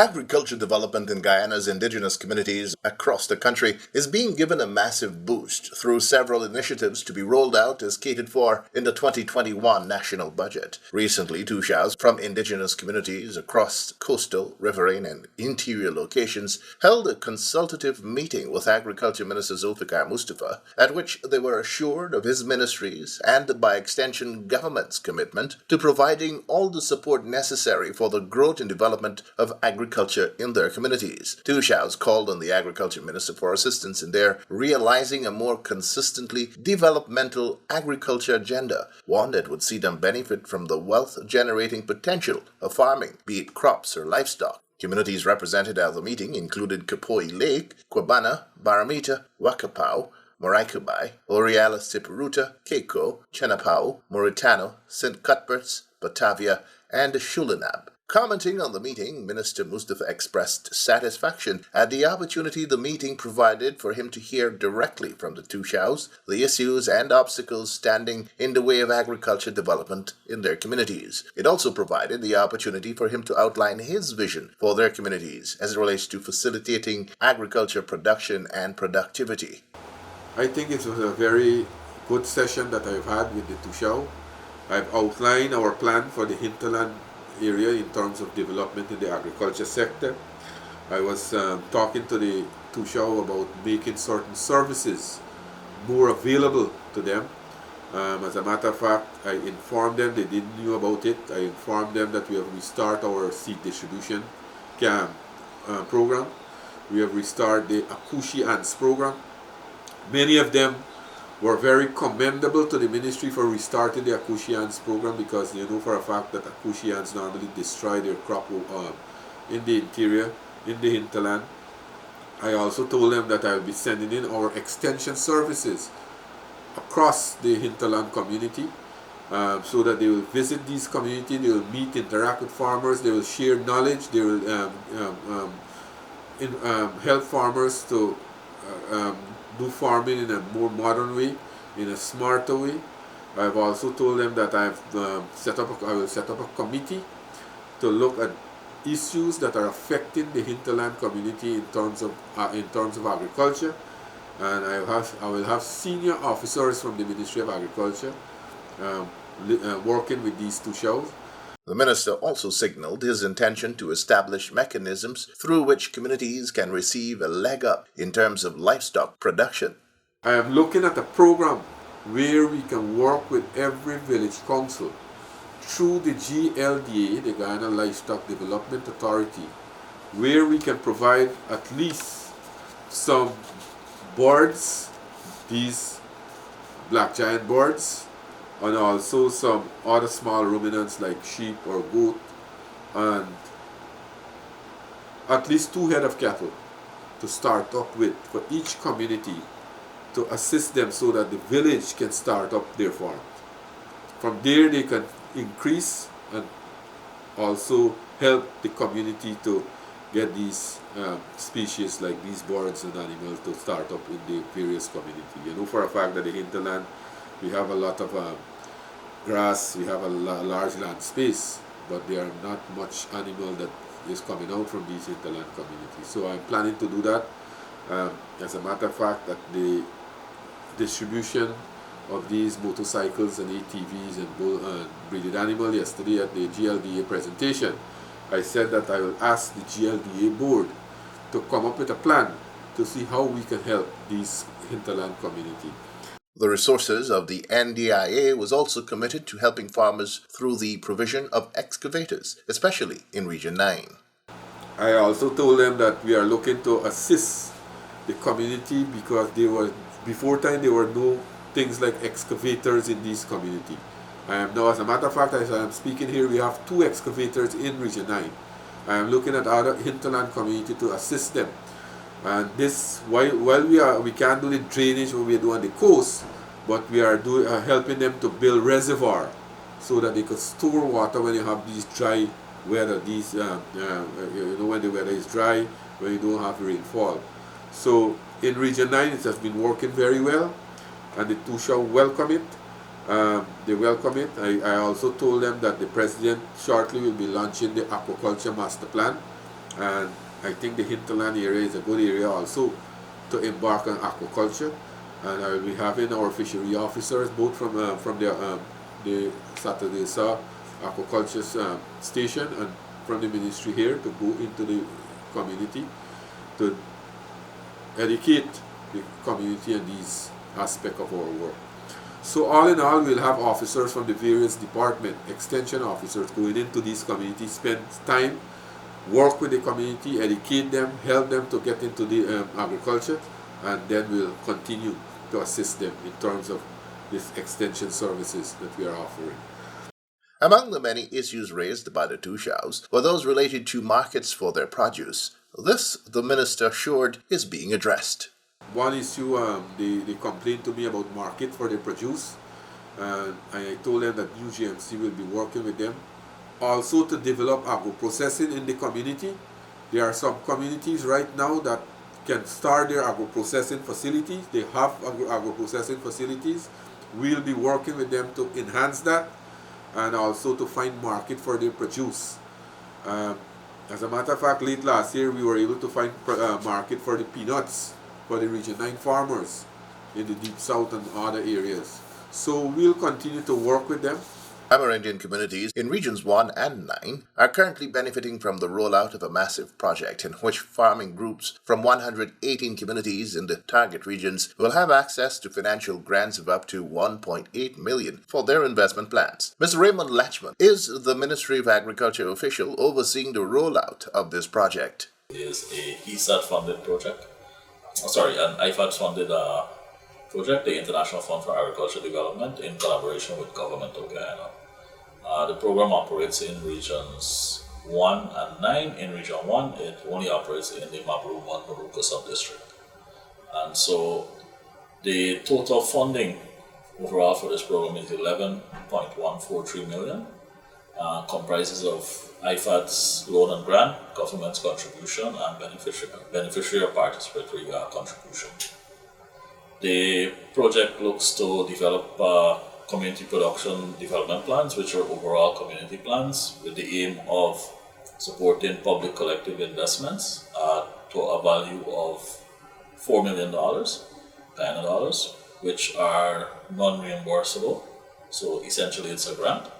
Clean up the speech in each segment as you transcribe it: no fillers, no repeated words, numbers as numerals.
Agriculture development in Guyana's indigenous communities across the country is being given a massive boost through several initiatives to be rolled out as catered for in the 2021 national budget. Recently, Tushas from indigenous communities across coastal, riverine, and interior locations held a consultative meeting with Agriculture Minister Zulfikar Mustafa, at which they were assured of his ministry's and, by extension, government's commitment to providing all the support necessary for the growth and development of agriculture in their communities. Tushas called on the Agriculture Minister for assistance in their realizing a more consistently developmental agriculture agenda, one that would see them benefit from the wealth-generating potential of farming, be it crops or livestock. Communities represented at the meeting included Kapoi Lake, Kwabana, Baramita, Wakapau, Moraikubai, Oriala Siparuta, Keiko, Chenapau, Mauritano, St. Cuthberts, Batavia, and Shulinab. Commenting on the meeting, Minister Mustafa expressed satisfaction at the opportunity the meeting provided for him to hear directly from the Tushas the issues and obstacles standing in the way of agriculture development in their communities. It also provided the opportunity for him to outline his vision for their communities as it relates to facilitating agriculture production and productivity. I think it was a very good session that I've had with the Tushao. I've outlined our plan for the hinterland area in terms of development in the agriculture sector. I was talking to the Tushao about making certain services more available to them. As a matter of fact, I informed them, they didn't know about it. I informed them that we have restarted our seed distribution program. We have restarted the Akushi Ants program. Many of them were very commendable to the ministry for restarting the Akushi Ants program, because they know for a fact that Akushi Ants normally destroy their crop in the interior, in the hinterland. I also told them that I will be sending in our extension services across the hinterland community, so that they will visit these communities, they will meet, interact with farmers, they will share knowledge, they will help farmers to do farming in a more modern way, in a smarter way. I've also told them that I will set up a committee to look at issues that are affecting the hinterland community in terms of agriculture, and I will have senior officers from the Ministry of Agriculture working with these two shows. The minister also signaled his intention to establish mechanisms through which communities can receive a leg up in terms of livestock production. I am looking at a program where we can work with every village council through the GLDA, the Guyana Livestock Development Authority, where we can provide at least some birds, these black giant birds, and also some other small ruminants like sheep or goat, and at least 2 head of cattle to start up with for each community, to assist them so that the village can start up their farm. From there they can increase and also help the community to get these species like these birds and animals to start up in the various community. You know for a fact that the hinterland, we have a lot of grass, we have a large land space, but there are not much animal that is coming out from these hinterland communities. So I'm planning to do that. As a matter of fact, that the distribution of these motorcycles and ATVs and breeded animal yesterday at the GLDA presentation, I said that I will ask the GLDA board to come up with a plan to see how we can help these hinterland community. The resources of the NDIA was also committed to helping farmers through the provision of excavators, especially in Region 9. I also told them that we are looking to assist the community, because before time there were no things like excavators in this community. I am now, as a matter of fact, as I am speaking here, we have 2 excavators in Region 9. I am looking at other hinterland community to assist them. And this, while we can't do the drainage what we do on the coast, but we are helping them to build reservoir so that they could store water when you have these dry weather. These when the weather is dry, when you don't have rainfall. So in Region 9, it has been working very well, and the Tusha welcome it. They welcome it. I also told them that the president shortly will be launching the aquaculture master plan, And I think the hinterland area is a good area also to embark on aquaculture. And I will be having our fishery officers both from the Saturday Sa aquaculture station and from the ministry here to go into the community to educate the community on these aspects of our work. So all in all, we'll have officers from the various departments, extension officers going into these communities, spend time, work with the community, educate them, help them to get into the agriculture, and then we'll continue to assist them in terms of these extension services that we are offering. Among the many issues raised by the Tushals were those related to markets for their produce. This, the minister assured, is being addressed. One issue, they complained to me about market for their produce, and I told them that UGMC will be working with them. Also to develop agro-processing in the community. There are some communities right now that can start their agro-processing facilities. They have agro-processing facilities. We'll be working with them to enhance that and also to find market for their produce. As a matter of fact, late last year we were able to find market for the peanuts for the Region 9 farmers in the Deep South and other areas. So we'll continue to work with them. Amerindian communities in Regions 1 and 9 are currently benefiting from the rollout of a massive project in which farming groups from 118 communities in the target regions will have access to financial grants of up to 1.8 million for their investment plans. Mr. Raymond Latchman is the Ministry of Agriculture official overseeing the rollout of this project. It is a ESAT-funded project. An IFAD-funded project, the International Fund for Agriculture Development, in collaboration with Government of Guyana. The program operates in Regions 1 and 9. In Region 1, it only operates in the Mabruman Maruka sub-district. And so the total funding overall for this program is 11.143 million. Comprises of IFAD's loan and grant, government's contribution, and beneficiary or participatory contribution. The project looks to develop community production development plans, which are overall community plans, with the aim of supporting public collective investments to a value of $4 million, Guyana dollars, which are non-reimbursable. So essentially it's a grant.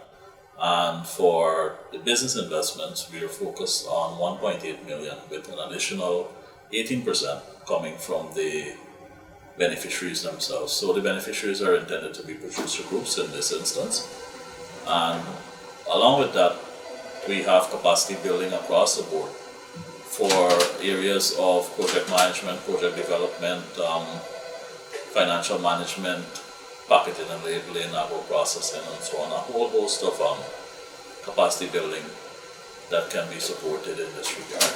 And for the business investments, we are focused on 1.8 million with an additional 18% coming from the beneficiaries themselves. So the beneficiaries are intended to be producer groups in this instance. And along with that, we have capacity building across the board for areas of project management, project development, financial management, packaging and labeling, agro-processing, and so on. A whole host of capacity building that can be supported in this regard.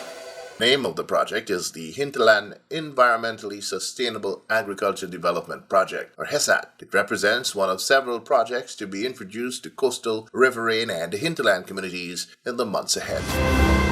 Name of the project is the Hinterland Environmentally Sustainable Agriculture Development Project, or HESAD. It represents one of several projects to be introduced to coastal, riverine, and hinterland communities in the months ahead.